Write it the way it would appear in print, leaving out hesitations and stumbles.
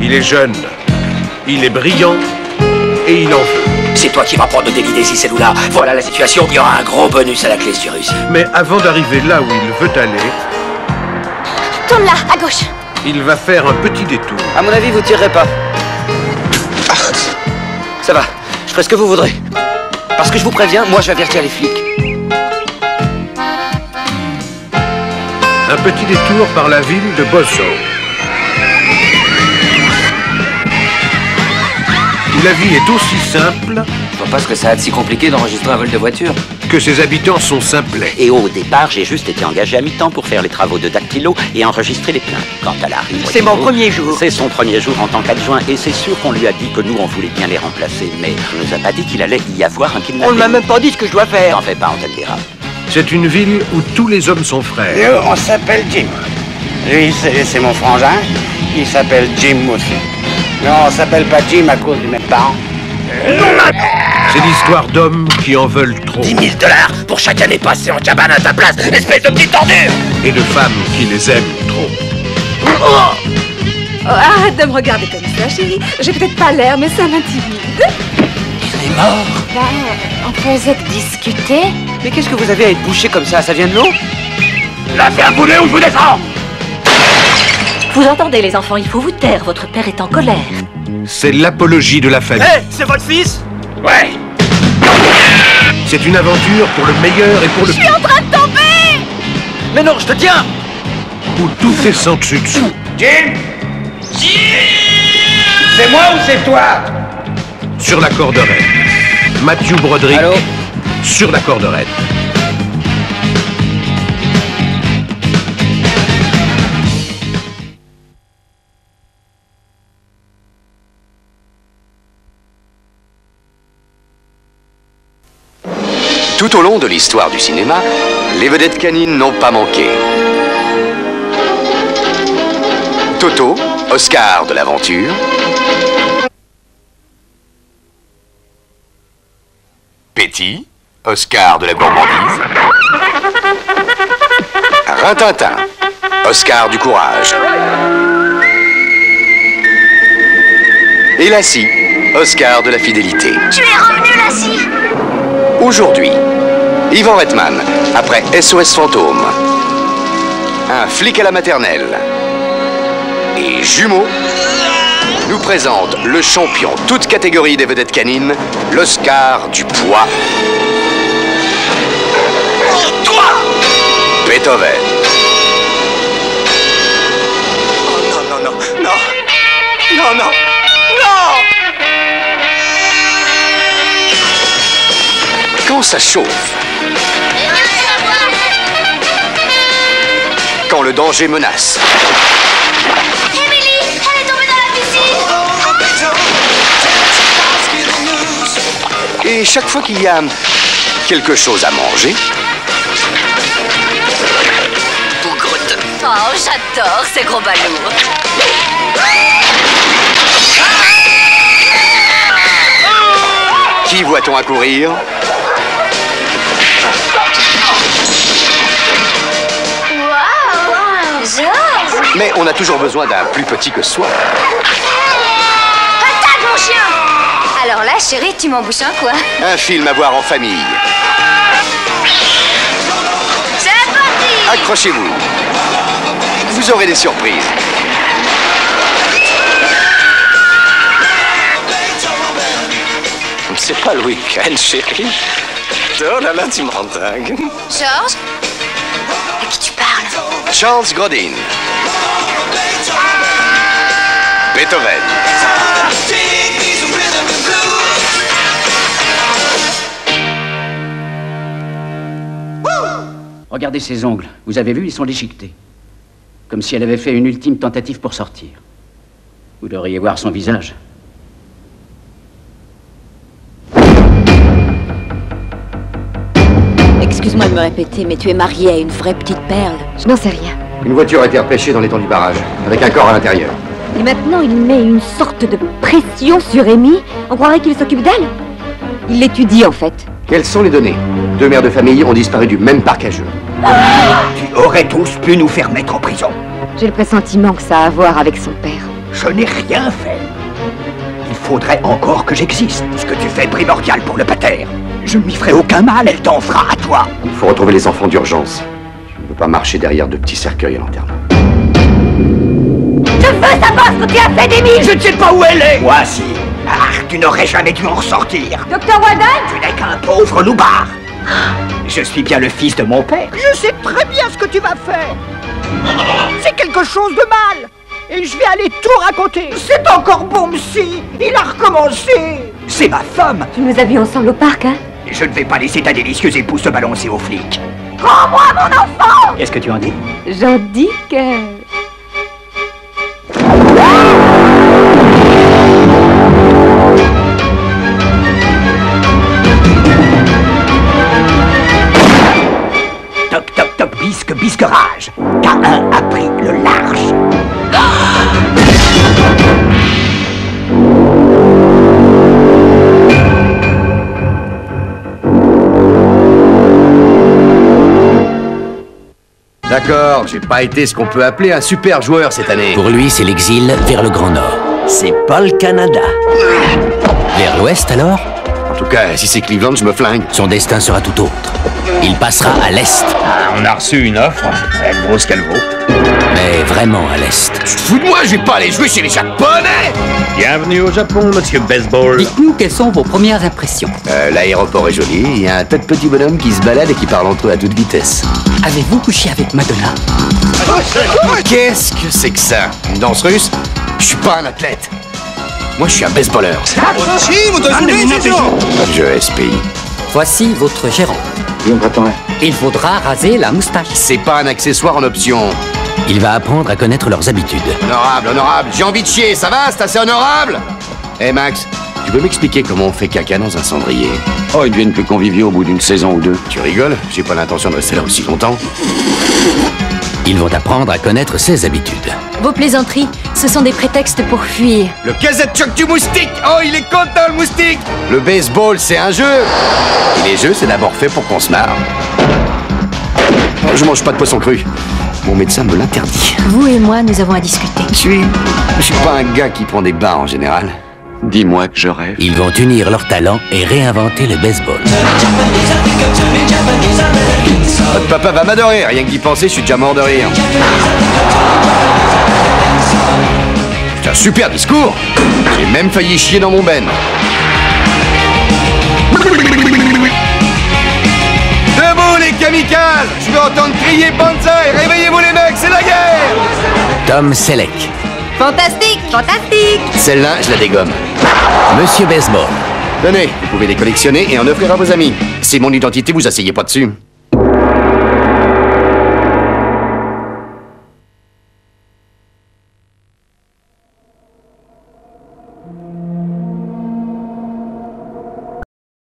Il est jeune, il est brillant et il en veut. C'est toi qui vas prendre des idées ces cellules-là. Voilà la situation, il y aura un gros bonus à la clé sur Russie. Mais avant d'arriver là où il veut aller... Tourne là, à gauche. Il va faire un petit détour. À mon avis, vous tirerez pas. Ça va, je ferai ce que vous voudrez. Parce que je vous préviens, moi je vais avertir les flics. Un petit détour par la ville de Bozo. Où la vie est aussi simple... Je vois pas ce que ça a de si compliqué d'enregistrer un vol de voiture. Que ses habitants sont simplets. Et au départ, j'ai juste été engagé à mi-temps pour faire les travaux de dactylo et enregistrer les plaintes. Quant à Larry... C'est mon premier jour. C'est son premier jour en tant qu'adjoint et c'est sûr qu'on lui a dit que nous, on voulait bien les remplacer. Mais on nous a pas dit qu'il allait y avoir un kidnapping. On ne m'a même pas dit ce que je dois faire. T'en fais pas, on te le dira. C'est une ville où tous les hommes sont frères. Nous, on s'appelle Jim. Lui, c'est mon frangin. Il s'appelle Jim aussi. Non, on s'appelle pas Jim à cause de mes parents. C'est l'histoire d'hommes qui en veulent trop. 10 000 $ pour chaque année passée en cabane à ta place, espèce de petite tordure. Et de femmes qui les aiment trop. Oh, arrête de me regarder comme ça, chérie. J'ai peut-être pas l'air, mais ça m'intimide. Il est mort. On faisait que discuter. Mais qu'est-ce que vous avez à être bouché comme ça? Ça vient de l'eau? La faire bouler ou je vous descends. Vous entendez, les enfants, il faut vous taire. Votre père est en colère. C'est l'apologie de la famille. Hé, c'est votre fils? Ouais. C'est une aventure pour le meilleur et pour le pire. Je suis en train de tomber. Mais non, je te tiens. Où tout est sans dessus-dessous. Jim! C'est moi ou c'est toi? Sur la corde raide. Matthew Broderick. Allô? Sur la corde raide. Tout au long de l'histoire du cinéma, les vedettes canines n'ont pas manqué. Toto, Oscar de l'aventure. Petty, Oscar de la gourmandise. Rintintin, Oscar du courage. Et Lassie, Oscar de la fidélité. Tu es revenu, Lassie. Aujourd'hui, Ivan Reitman, après SOS Fantôme, un flic à la maternelle et Jumeaux, nous présente le champion toute catégorie des vedettes canines, l'Oscar du poids. Toi, Beethoven. Oh non, non, non, non. Non, non, non. Quand ça chauffe, quand le danger menace, Emily, elle est tombée dans la piscine. et chaque fois qu'il y a quelque chose à manger, Bougre. Oh, j'adore ces gros balourds. qui voit-on accourir? Georges. Mais on a toujours besoin d'un plus petit que soi. Attaque, mon chien. Alors là, chérie, tu m'embouches un quoi? Un film à voir en famille. C'est parti. Accrochez-vous. Vous aurez des surprises. C'est pas le week-end, chérie. Oh là là, tu me rends dingue. Georges, à qui tu parles? Charles Grodin. Beethoven. Regardez ses ongles. Vous avez vu, ils sont déchiquetés. Comme si elle avait fait une ultime tentative pour sortir. Vous devriez voir son visage. Excuse-moi de me répéter, mais tu es mariée à une vraie petite perle. Je n'en sais rien. Une voiture a été repêchée dans l'étang du barrage, avec un corps à l'intérieur. Et maintenant, il met une sorte de pression sur Amy. On croirait qu'il s'occupe d'elle. Il l'étudie, en fait. Quelles sont les données? 2 mères de famille ont disparu du même parc à jeux. Tu aurais tous pu nous faire mettre en prison. J'ai le pressentiment que ça a à voir avec son père. Je n'ai rien fait. Il faudrait encore que j'existe. Ce que tu fais est primordial pour le pater. Je ne lui ferai aucun mal, elle t'en fera à toi. Il faut retrouver les enfants d'urgence. Je ne peux pas marcher derrière de petits cercueils à l'enterrement. Je veux savoir ce que tu as fait d'Amy. Je ne sais pas où elle est. Moi, si. Ah, tu n'aurais jamais dû en ressortir. Docteur Walden. Tu n'es qu'un pauvre loupard. Je suis bien le fils de mon père. Je sais très bien ce que tu vas faire. C'est quelque chose de mal. Et je vais aller tout raconter. C'est encore bon, psy. Il a recommencé. C'est ma femme. Tu nous as vus ensemble au parc, hein? Je ne vais pas laisser ta délicieuse épouse se balancer aux flics. Rends-moi mon enfant. Qu'est-ce que tu en dis? J'en dis que... Toc toc toc, bisque bisque rage. K1 a pris le large. D'accord, j'ai pas été ce qu'on peut appeler un super joueur cette année. Pour lui, c'est l'exil vers le Grand Nord. C'est pas le Canada. Vers l'Ouest, alors? En tout cas, si c'est Cleveland, je me flingue. Son destin sera tout autre. Il passera à l'Est. On a reçu une offre. Elle vaut ce qu'elle vaut. Mais vraiment à l'Est. Tu te fous de moi? Je vais pas aller jouer chez les Japonais! Bienvenue au Japon, monsieur Baseball. Dites-nous quelles sont vos premières impressions. L'aéroport est joli, il y a un tas de petits bonhommes qui se baladent et qui parlent entre eux à toute vitesse. Avez-vous couché avec Madonna? Qu'est-ce que c'est que ça? Une danse russe? Je suis pas un athlète. Moi, je suis un baseballeur. Je SPI. Voici votre gérant. Il faudra raser la moustache. C'est pas un accessoire en option. Il va apprendre à connaître leurs habitudes. Honorable, honorable, j'ai envie de chier, ça va? C'est assez honorable? Hé Max, tu peux m'expliquer comment on fait caca dans un cendrier? Oh, ils deviennent plus conviviaux au bout d'une saison ou deux. Tu rigoles? J'ai pas l'intention de rester là aussi longtemps. Ils vont apprendre à connaître ses habitudes. Vos plaisanteries, ce sont des prétextes pour fuir. Le Kazatchok du moustique! Oh, il est content le moustique! Le baseball, c'est un jeu! Et les jeux, c'est d'abord fait pour qu'on se marre. Je mange pas de poisson cru. Mon médecin me l'interdit. Vous et moi, nous avons à discuter. Je suis pas un gars qui prend des bains en général. Dis-moi que je rêve. Ils vont unir leurs talents et réinventer le baseball. Votre papa va m'adorer, rien que d'y penser, je suis déjà mort de rire. C'est un super discours. J'ai même failli chier dans mon ben. Debout les kamikazes! Je veux entendre crier Banzai! Réveillez-vous les mecs, c'est la guerre! Tom Selleck. Fantastique, fantastique. Celle-là, je la dégomme. Monsieur Baseball. Tenez, vous pouvez les collectionner et en offrir à vos amis. C'est mon identité, vous asseyez pas dessus.